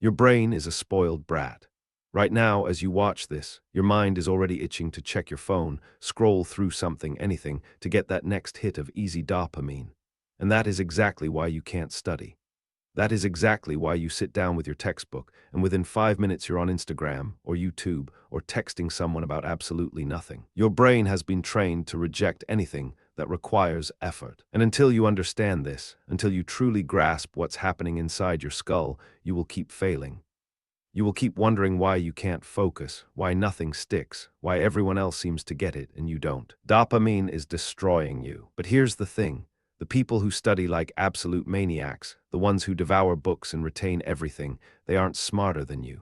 Your brain is a spoiled brat. Right now, as you watch this, your mind is already itching to check your phone, scroll through something, anything, to get that next hit of easy dopamine. And that is exactly why you can't study. That is exactly why you sit down with your textbook, and within 5 minutes you're on Instagram or YouTube or texting someone about absolutely nothing. Your brain has been trained to reject anything that requires effort. And until you understand this, until you truly grasp what's happening inside your skull, you will keep failing. You will keep wondering why you can't focus, why nothing sticks, why everyone else seems to get it and you don't. Dopamine is destroying you. But here's the thing. The people who study like absolute maniacs, the ones who devour books and retain everything, they aren't smarter than you.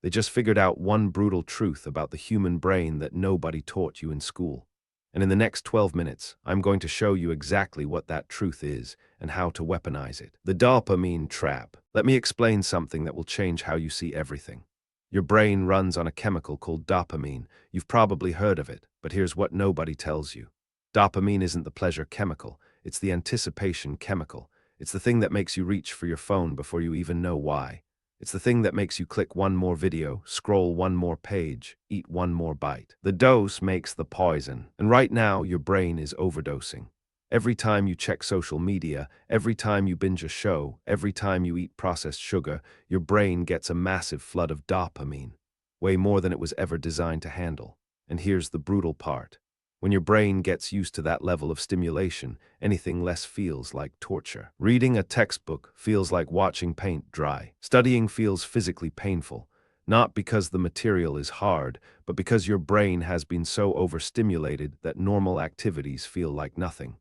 They just figured out one brutal truth about the human brain that nobody taught you in school. And in the next 12 minutes, I'm going to show you exactly what that truth is and how to weaponize it. The dopamine trap. Let me explain something that will change how you see everything. Your brain runs on a chemical called dopamine. You've probably heard of it, but here's what nobody tells you. Dopamine isn't the pleasure chemical, it's the anticipation chemical. It's the thing that makes you reach for your phone before you even know why. It's the thing that makes you click one more video, scroll one more page, eat one more bite. The dose makes the poison. And right now, your brain is overdosing. Every time you check social media, every time you binge a show, every time you eat processed sugar, your brain gets a massive flood of dopamine, way more than it was ever designed to handle. And here's the brutal part. When your brain gets used to that level of stimulation, anything less feels like torture. Reading a textbook feels like watching paint dry. Studying feels physically painful, not because the material is hard, but because your brain has been so overstimulated that normal activities feel like nothing.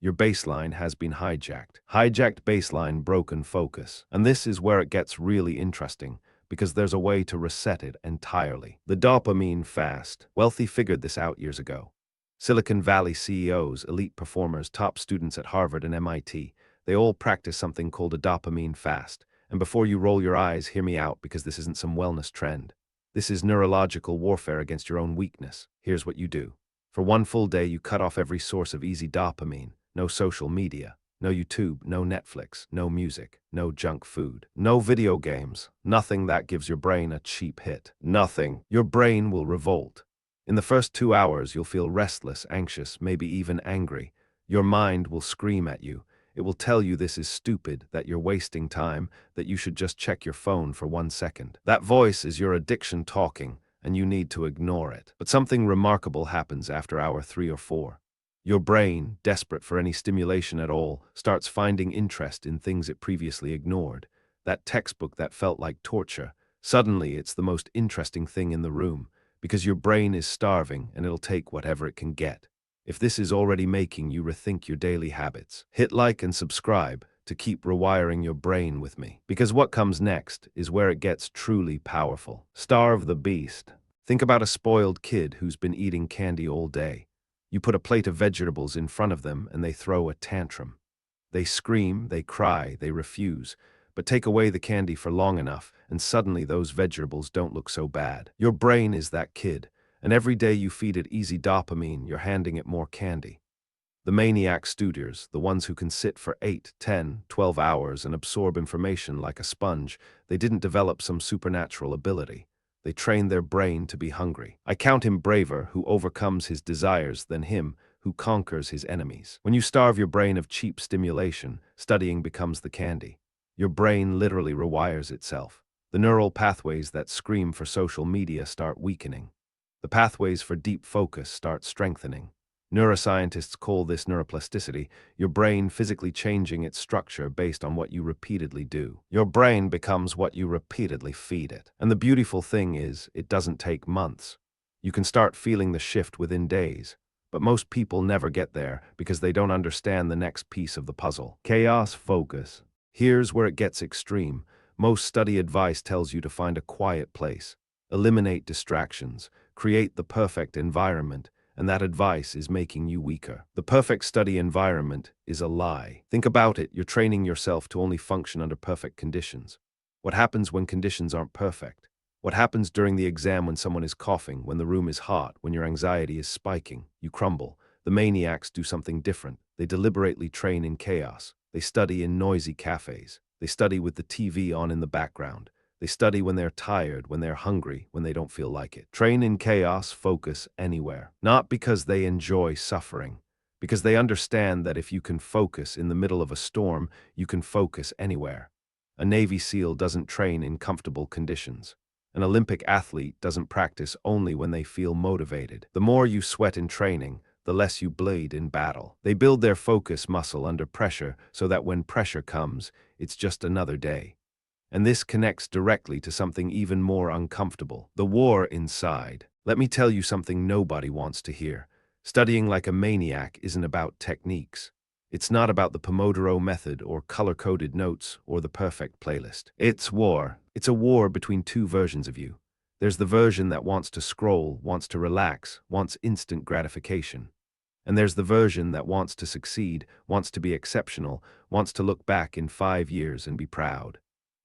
Your baseline has been hijacked. Hijacked baseline, broken focus. And this is where it gets really interesting, because there's a way to reset it entirely. The dopamine fast. Wealthy figured this out years ago. Silicon Valley CEOs, elite performers, top students at Harvard and MIT, they all practice something called a dopamine fast. And before you roll your eyes, hear me out, because this isn't some wellness trend. This is neurological warfare against your own weakness. Here's what you do. For one full day, you cut off every source of easy dopamine. No social media, no YouTube, no Netflix, no music, no junk food, no video games, nothing that gives your brain a cheap hit. Nothing. Your brain will revolt. In the first 2 hours, you'll feel restless, anxious, maybe even angry. Your mind will scream at you. It will tell you this is stupid, that you're wasting time, that you should just check your phone for 1 second. That voice is your addiction talking, and you need to ignore it. But something remarkable happens after hour 3 or 4. Your brain, desperate for any stimulation at all, starts finding interest in things it previously ignored. That textbook that felt like torture, suddenly it's the most interesting thing in the room, because your brain is starving and it'll take whatever it can get. If this is already making you rethink your daily habits, hit like and subscribe to keep rewiring your brain with me. Because what comes next is where it gets truly powerful. Starve the beast. Think about a spoiled kid who's been eating candy all day. You put a plate of vegetables in front of them and they throw a tantrum. They scream, they cry, they refuse. But take away the candy for long enough, and suddenly those vegetables don't look so bad. Your brain is that kid, and every day you feed it easy dopamine, you're handing it more candy. The maniac studiers, the ones who can sit for 8, 10, 12 hours and absorb information like a sponge, they didn't develop some supernatural ability. They trained their brain to be hungry. I count him braver who overcomes his desires than him who conquers his enemies. When you starve your brain of cheap stimulation, studying becomes the candy. Your brain literally rewires itself. The neural pathways that scream for social media start weakening. The pathways for deep focus start strengthening. Neuroscientists call this neuroplasticity, your brain physically changing its structure based on what you repeatedly do. Your brain becomes what you repeatedly feed it. And the beautiful thing is, it doesn't take months. You can start feeling the shift within days. But most people never get there because they don't understand the next piece of the puzzle. Chaos focus. Here's where it gets extreme. Most study advice tells you to find a quiet place, eliminate distractions, create the perfect environment, and that advice is making you weaker. The perfect study environment is a lie. Think about it, you're training yourself to only function under perfect conditions. What happens when conditions aren't perfect? What happens during the exam when someone is coughing, when the room is hot, when your anxiety is spiking? You crumble. The maniacs do something different. They deliberately train in chaos. They study in noisy cafes. They study with the TV on in the background. They study when they're tired, when they're hungry, when they don't feel like it. Train in chaos, focus anywhere. Not because they enjoy suffering, because they understand that if you can focus in the middle of a storm, you can focus anywhere. A Navy SEAL doesn't train in comfortable conditions. An Olympic athlete doesn't practice only when they feel motivated. The more you sweat in training, the less you bleed in battle. They build their focus muscle under pressure so that when pressure comes, it's just another day. And this connects directly to something even more uncomfortable, the war inside. Let me tell you something nobody wants to hear. Studying like a maniac isn't about techniques. It's not about the Pomodoro method or color-coded notes or the perfect playlist. It's war. It's a war between two versions of you. There's the version that wants to scroll, wants to relax, wants instant gratification. And there's the version that wants to succeed, wants to be exceptional, wants to look back in 5 years and be proud.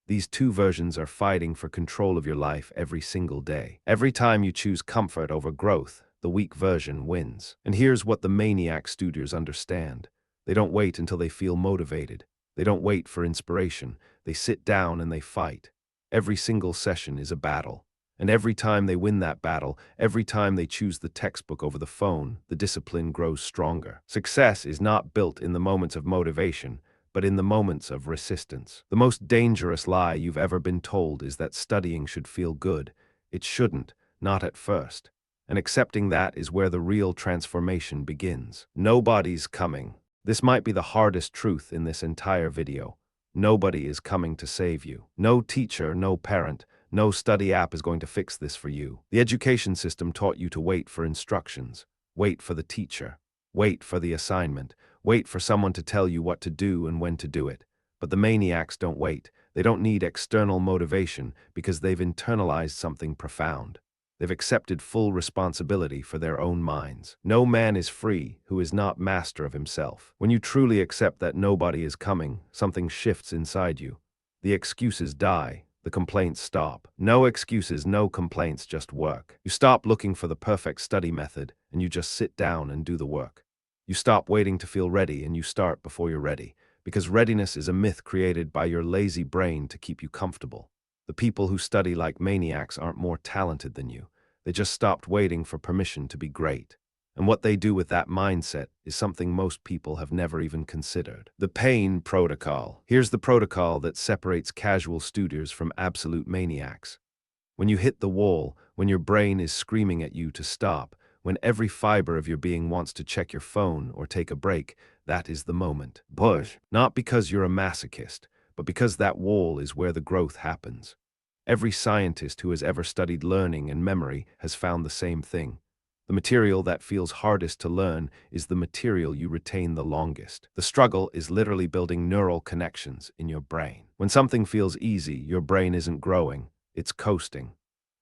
These two versions are fighting for control of your life every single day. Every time you choose comfort over growth, the weak version wins. And here's what the Maniac students understand. They don't wait until they feel motivated. They don't wait for inspiration. They sit down and they fight. Every single session is a battle. And every time they win that battle, every time they choose the textbook over the phone, the discipline grows stronger. Success is not built in the moments of motivation, but in the moments of resistance. The most dangerous lie you've ever been told is that studying should feel good. It shouldn't, not at first. And accepting that is where the real transformation begins. Nobody's coming. This might be the hardest truth in this entire video. Nobody is coming to save you. No teacher, no parent, no study app is going to fix this for you. The education system taught you to wait for instructions, wait for the teacher, wait for the assignment, wait for someone to tell you what to do and when to do it. But the maniacs don't wait. They don't need external motivation because they've internalized something profound. They've accepted full responsibility for their own minds. No man is free who is not master of himself. When you truly accept that nobody is coming, something shifts inside you. The excuses die. The complaints stop. No excuses, no complaints, just work. You stop looking for the perfect study method and you just sit down and do the work. You stop waiting to feel ready and you start before you're ready, because readiness is a myth created by your lazy brain to keep you comfortable. The people who study like maniacs aren't more talented than you. They just stopped waiting for permission to be great. And what they do with that mindset is something most people have never even considered. The pain protocol. Here's the protocol that separates casual students from absolute maniacs. When you hit the wall, when your brain is screaming at you to stop, when every fiber of your being wants to check your phone or take a break, that is the moment. Push. Not because you're a masochist, but because that wall is where the growth happens. Every scientist who has ever studied learning and memory has found the same thing. The material that feels hardest to learn is the material you retain the longest. The struggle is literally building neural connections in your brain. When something feels easy, your brain isn't growing, it's coasting.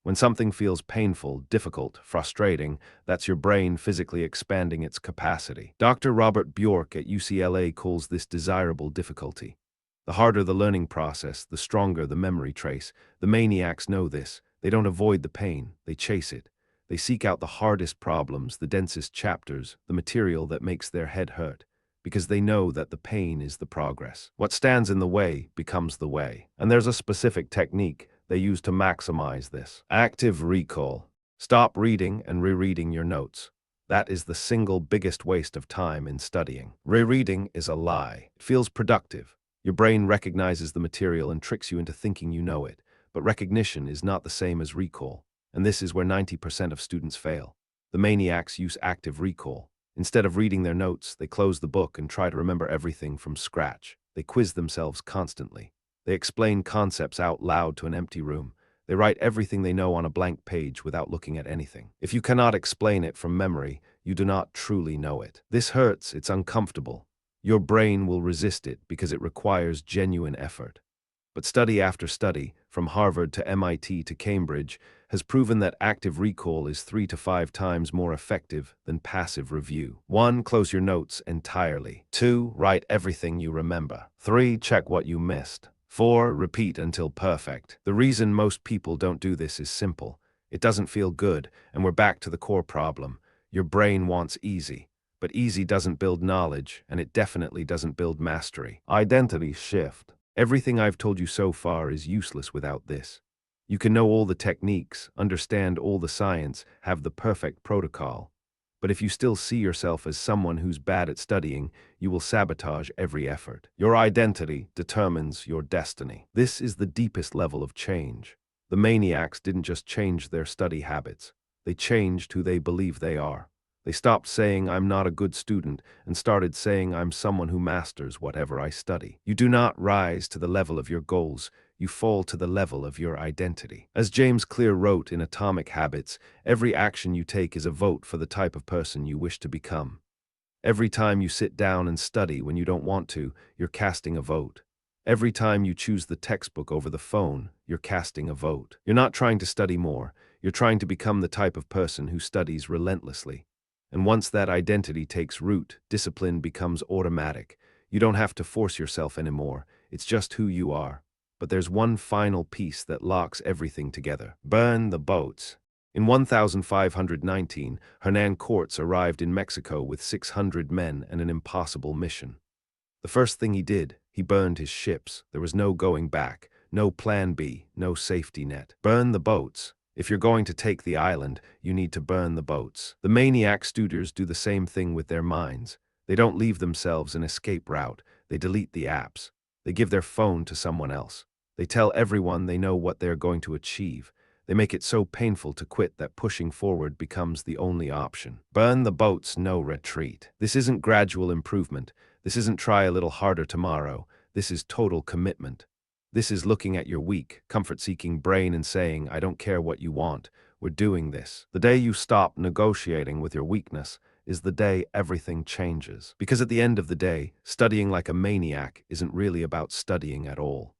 When something feels painful, difficult, frustrating, that's your brain physically expanding its capacity. Dr. Robert Bjork at UCLA calls this desirable difficulty. The harder the learning process, the stronger the memory trace. The maniacs know this. They don't avoid the pain, they chase it. They seek out the hardest problems, the densest chapters, the material that makes their head hurt, because they know that the pain is the progress. What stands in the way becomes the way. And there's a specific technique they use to maximize this. Active recall. Stop reading and rereading your notes. That is the single biggest waste of time in studying. Rereading is a lie. It feels productive. Your brain recognizes the material and tricks you into thinking you know it. But recognition is not the same as recall. And this is where 90% of students fail. The maniacs use active recall. Instead of reading their notes, they close the book and try to remember everything from scratch. They quiz themselves constantly. They explain concepts out loud to an empty room. They write everything they know on a blank page without looking at anything. If you cannot explain it from memory, you do not truly know it. This hurts, it's uncomfortable. Your brain will resist it because it requires genuine effort. But study after study, from Harvard to MIT to Cambridge, has proven that active recall is 3 to 5 times more effective than passive review. 1. Close your notes entirely. 2. Write everything you remember. 3. Check what you missed. 4. Repeat until perfect. The reason most people don't do this is simple. It doesn't feel good, and we're back to the core problem. Your brain wants easy. But easy doesn't build knowledge, and it definitely doesn't build mastery. Identity shift. Everything I've told you so far is useless without this. You can know all the techniques, understand all the science, have the perfect protocol. But if you still see yourself as someone who's bad at studying, you will sabotage every effort. Your identity determines your destiny. This is the deepest level of change. The maniacs didn't just change their study habits. They changed who they believe they are. They stopped saying, "I'm not a good student," and started saying, "I'm someone who masters whatever I study." You do not rise to the level of your goals. You fall to the level of your identity. As James Clear wrote in Atomic Habits, every action you take is a vote for the type of person you wish to become. Every time you sit down and study when you don't want to, you're casting a vote. Every time you choose the textbook over the phone, you're casting a vote. You're not trying to study more. You're trying to become the type of person who studies relentlessly. And once that identity takes root, discipline becomes automatic. You don't have to force yourself anymore. It's just who you are. But there's one final piece that locks everything together. Burn the boats. In 1519, Hernan Cortes arrived in Mexico with 600 men and an impossible mission. The first thing he did, he burned his ships. There was no going back, no plan B, no safety net. Burn the boats. If you're going to take the island, you need to burn the boats. The maniac students do the same thing with their minds. They don't leave themselves an escape route. They delete the apps. They give their phone to someone else. They tell everyone they know what they're going to achieve. They make it so painful to quit that pushing forward becomes the only option. Burn the boats, no retreat. This isn't gradual improvement. This isn't try a little harder tomorrow. This is total commitment. This is looking at your weak, comfort-seeking brain and saying, "I don't care what you want. We're doing this." The day you stop negotiating with your weakness is the day everything changes. Because at the end of the day, studying like a maniac isn't really about studying at all.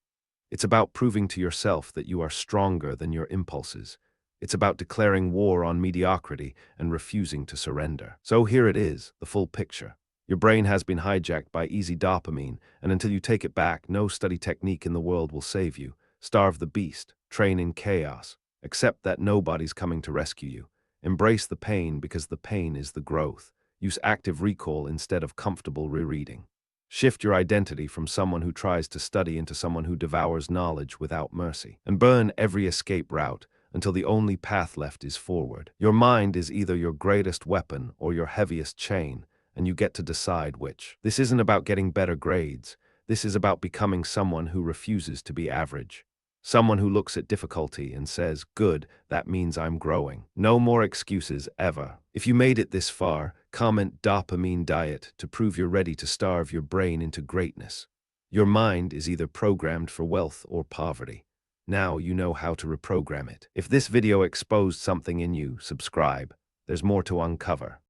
It's about proving to yourself that you are stronger than your impulses. It's about declaring war on mediocrity and refusing to surrender. So here it is, the full picture. Your brain has been hijacked by easy dopamine, and until you take it back, no study technique in the world will save you. Starve the beast, train in chaos. Accept that nobody's coming to rescue you. Embrace the pain because the pain is the growth. Use active recall instead of comfortable rereading. Shift your identity from someone who tries to study into someone who devours knowledge without mercy. And burn every escape route until the only path left is forward. Your mind is either your greatest weapon or your heaviest chain, and you get to decide which. This isn't about getting better grades. This is about becoming someone who refuses to be average. Someone who looks at difficulty and says, "Good, that means I'm growing." No more excuses ever. If you made it this far, comment "dopamine diet" to prove you're ready to starve your brain into greatness. Your mind is either programmed for wealth or poverty. Now you know how to reprogram it. If this video exposed something in you, subscribe. There's more to uncover.